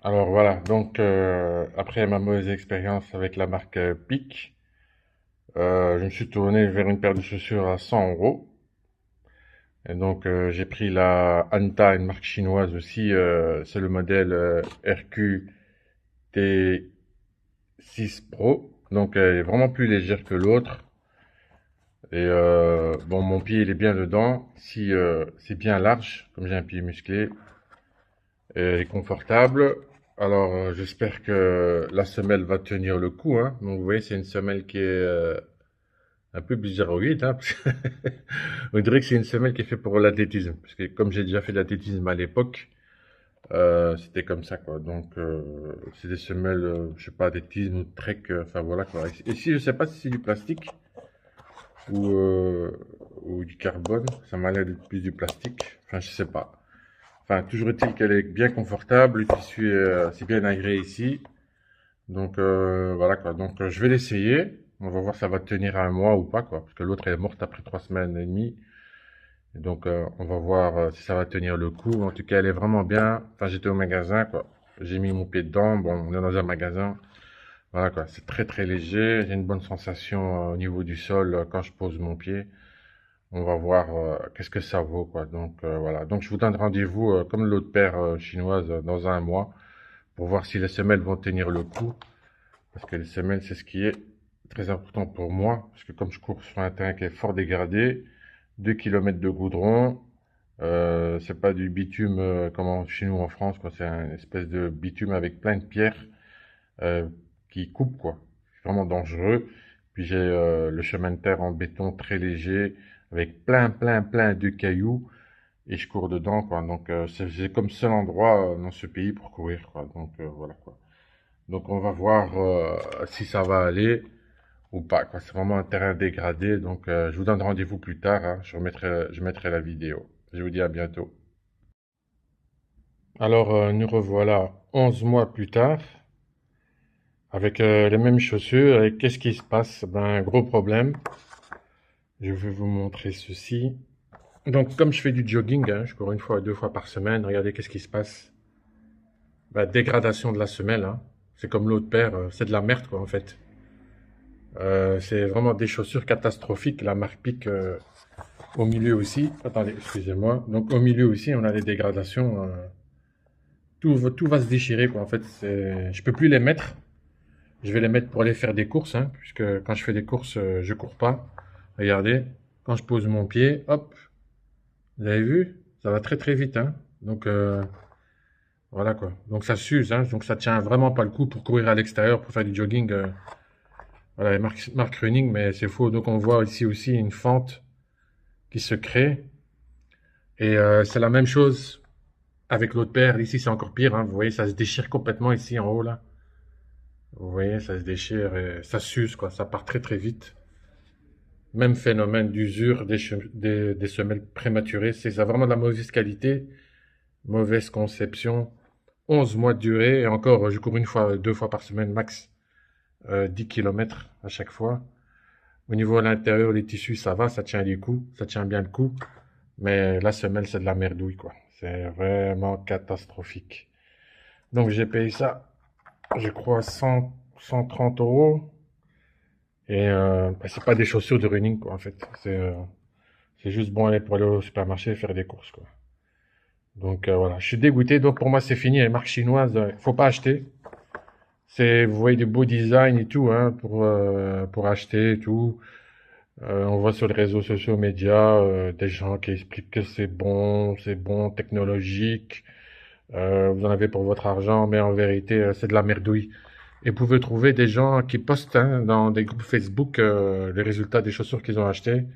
Alors voilà, donc après ma mauvaise expérience avec la marque Peak, je me suis tourné vers une paire de chaussures à 100 euros. Et donc j'ai pris la Anta, une marque chinoise aussi, c'est le modèle RQ T6 Pro. Donc elle est vraiment plus légère que l'autre. Et bon, mon pied il est bien dedans. Si c'est bien large, comme j'ai un pied musclé, et elle est confortable. Alors, j'espère que la semelle va tenir le coup, hein. Donc, vous voyez, c'est une semelle qui est un peu bizarroïde, hein, parce que on dirait que c'est une semelle qui est faite pour l'athlétisme. Parce que comme j'ai déjà fait de l'athlétisme à l'époque, c'était comme ça, quoi. Donc, c'est des semelles, je sais pas, athlétisme ou trek, enfin voilà, quoi. Ici, je sais pas si c'est du plastique ou, euh, ou du carbone. Ça m'a l'air d'être plus du plastique. Enfin, je sais pas. Enfin, toujours est-il qu'elle est bien confortable, le tissu c'est bien agréé ici. Donc voilà quoi. Donc je vais l'essayer. On va voir si ça va tenir un mois ou pas quoi. Parce que l'autre elle est morte après 3 semaines et demie. Et donc on va voir si ça va tenir le coup. En tout cas, elle est vraiment bien. Enfin, j'étais au magasin quoi. J'ai mis mon pied dedans. Bon, on est dans un magasin. Voilà quoi. C'est très très léger. J'ai une bonne sensation au niveau du sol quand je pose mon pied. On va voir qu'est-ce que ça vaut quoi. Donc voilà. Donc je vous donne rendez-vous comme l'autre paire chinoise dans un mois pour voir si les semelles vont tenir le coup. Parce que les semelles, c'est ce qui est très important pour moi. Parce que comme je cours sur un terrain qui est fort dégradé, 2 kilomètres de goudron, c'est pas du bitume comme chez nous en France, quoi. C'est une espèce de bitume avec plein de pierres euh, qui coupe, quoi. C'est vraiment dangereux. Puis j'ai le chemin de terre en béton très léger, avec plein de cailloux, et je cours dedans, quoi. Donc c'est comme seul endroit dans ce pays pour courir, quoi. Donc voilà, quoi. Donc on va voir si ça va aller ou pas, quoi. C'est vraiment un terrain dégradé, donc je vous donne rendez-vous plus tard, hein. Je mettrai la vidéo. Je vous dis à bientôt. Alors nous revoilà 11 mois plus tard, avec les mêmes chaussures, et qu'est-ce qui se passe? Ben, gros problème. Je vais vous montrer ceci. Donc comme je fais du jogging, hein, je cours une fois ou deux fois par semaine, regardez qu'est-ce qui se passe. Ben, dégradation de la semelle, hein. C'est comme l'autre paire, c'est de la merde, quoi, en fait. C'est vraiment des chaussures catastrophiques. La marque Peak au milieu aussi. Attendez, excusez-moi. Donc au milieu aussi, on a des dégradations. Tout va se déchirer quoi. En fait, je peux plus les mettre. Je vais les mettre pour aller faire des courses, hein, puisque quand je fais des courses, je cours pas. Regardez, quand je pose mon pied, hop, vous avez vu, ça va très très vite, hein. Donc voilà quoi. Donc ça s'use, hein. Donc ça tient vraiment pas le coup pour courir à l'extérieur, pour faire du jogging. Voilà, marque running, mais c'est faux. Donc on voit ici aussi une fente qui se crée. Et c'est la même chose avec l'autre paire. Ici, c'est encore pire, hein. Vous voyez, ça se déchire complètement ici en haut, là. Vous voyez, ça se déchire et ça s'use, quoi. Ça part très, très vite. Même phénomène d'usure des semelles prématurées. C'est vraiment de la mauvaise qualité, mauvaise conception. 11 mois de durée. Et encore, je cours une fois, deux fois par semaine max. 10 km à chaque fois. Au niveau de l'intérieur, les tissus, ça va, ça tient les coups, ça tient bien le coup. Mais la semelle, c'est de la merdouille, quoi. C'est vraiment catastrophique. Donc j'ai payé ça, je crois, 130 euros. Et bah, c'est pas des chaussures de running, quoi, en fait. C'est juste bon aller pour aller au supermarché et faire des courses, quoi. Donc voilà, je suis dégoûté. Donc pour moi, c'est fini. Les marques chinoises, faut pas acheter. Vous voyez des beaux designs et tout, hein, pour acheter et tout. On voit sur les réseaux sociaux médias des gens qui expliquent que c'est bon, technologique. Vous en avez pour votre argent, mais en vérité, c'est de la merdouille. Et vous pouvez trouver des gens qui postent hein, dans des groupes Facebook les résultats des chaussures qu'ils ont achetées.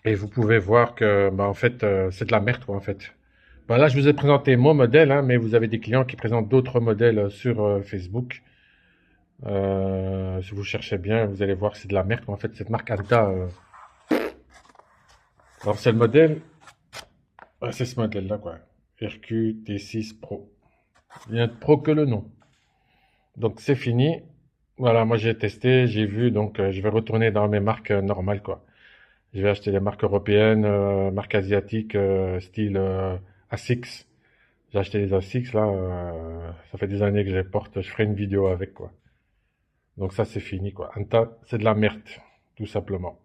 Et vous pouvez voir que, bah, en fait, c'est de la merde, quoi, en fait. Bah, là, je vous ai présenté mon modèle, hein, mais vous avez des clients qui présentent d'autres modèles sur Facebook. Si vous cherchez bien, vous allez voir que c'est de la merde, quoi. En fait, cette marque Anta. Alors, c'est le modèle. C'est ce modèle-là, quoi. RQ T6 Pro. Il n'y a de pro que le nom. Donc c'est fini. Voilà, moi j'ai testé, j'ai vu, donc je vais retourner dans mes marques normales, quoi. Je vais acheter les marques européennes, marques asiatiques, style ASICS. J'ai acheté les Asics, là, ça fait des années que je les porte, je ferai une vidéo avec, quoi. Donc ça, c'est fini, quoi. Anta, c'est de la merde, tout simplement.